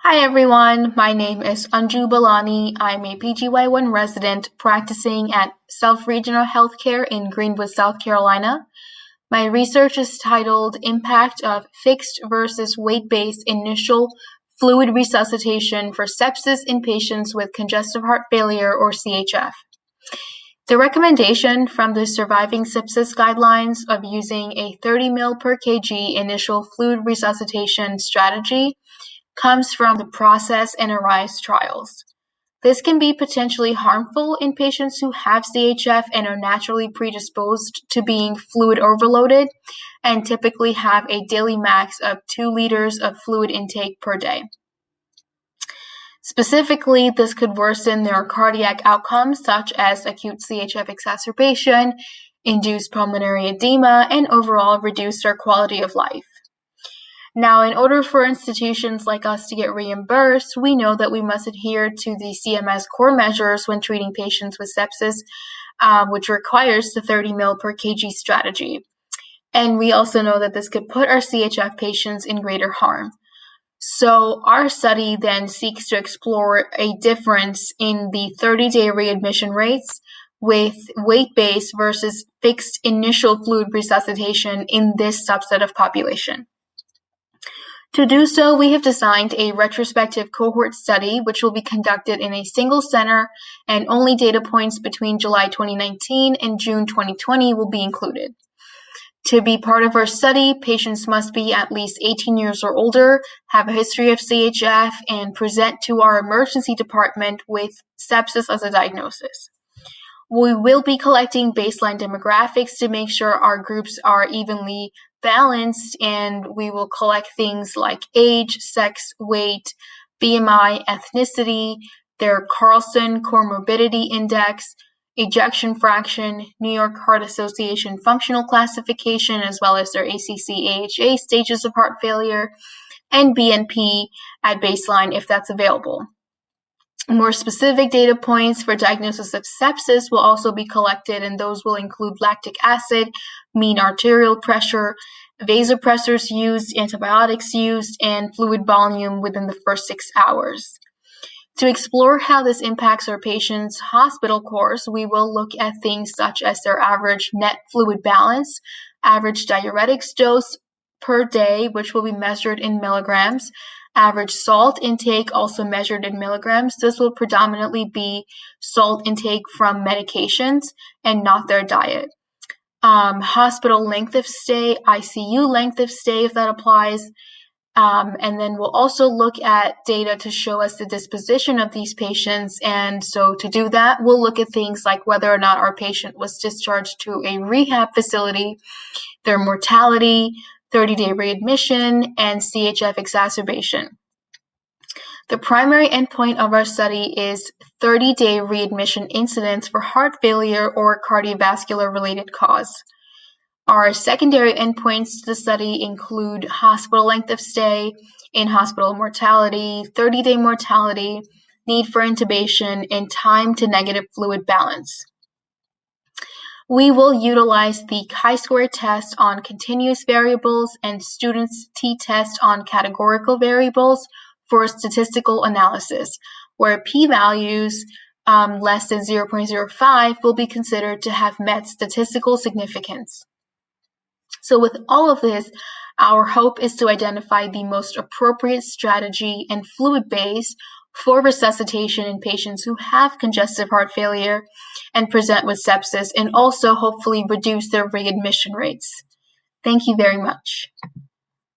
Hi everyone, my name is Anju Balani. I'm a PGY1 resident practicing at South Regional Healthcare in Greenwood, South Carolina. My research is titled Impact of Fixed versus Weight-Based Initial Fluid Resuscitation for Sepsis in Patients with Congestive Heart Failure or CHF. The recommendation from the Surviving Sepsis Guidelines of using a 30 ml per kg initial fluid resuscitation strategy comes from the PROCESS and ARISE trials. This can be potentially harmful in patients who have CHF and are naturally predisposed to being fluid overloaded and typically have a daily max of 2 liters of fluid intake per day. Specifically, this could worsen their cardiac outcomes such as acute CHF exacerbation, induced pulmonary edema, and overall reduce their quality of life. Now, in order for institutions like us to get reimbursed, we know that we must adhere to the CMS core measures when treating patients with sepsis, which requires the 30 ml per kg strategy. And we also know that this could put our CHF patients in greater harm. So our study then seeks to explore a difference in the 30-day readmission rates with weight-based versus fixed initial fluid resuscitation in this subset of population. To do so, we have designed a retrospective cohort study, which will be conducted in a single center, and only data points between July 2019 and June 2020 will be included. To be part of our study, patients must be at least 18 years or older, have a history of CHF, and present to our emergency department with sepsis as a diagnosis. We will be collecting baseline demographics to make sure our groups are evenly balanced, and we will collect things like age, sex, weight, BMI, ethnicity, their Carlson Comorbidity Index, ejection fraction, New York Heart Association functional classification, as well as their ACC-AHA stages of heart failure, and BNP at baseline if that's available. More specific data points for diagnosis of sepsis will also be collected, and those will include lactic acid, mean arterial pressure, vasopressors used, antibiotics used, and fluid volume within the first 6 hours. To explore how this impacts our patients' hospital course, we will look at things such as their average net fluid balance, average diuretics dose per day, which will be measured in milligrams, average salt intake, also measured in milligrams. This will predominantly be salt intake from medications and not their diet. Hospital length of stay, ICU length of stay, if that applies. And then we'll also look at data to show us the disposition of these patients. And so to do that, we'll look at things like whether or not our patient was discharged to a rehab facility, their mortality, 30-day readmission, and CHF exacerbation. The primary endpoint of our study is 30-day readmission incidence for heart failure or cardiovascular-related cause. Our secondary endpoints to the study include hospital length of stay, in-hospital mortality, 30-day mortality, need for intubation, and time to negative fluid balance. We will utilize the chi-square test on continuous variables and students' t-test on categorical variables for statistical analysis, where p-values less than 0.05 will be considered to have met statistical significance. So with all of this, our hope is to identify the most appropriate strategy and fluid base for resuscitation in patients who have congestive heart failure and present with sepsis, and also hopefully reduce their readmission rates. Thank you very much.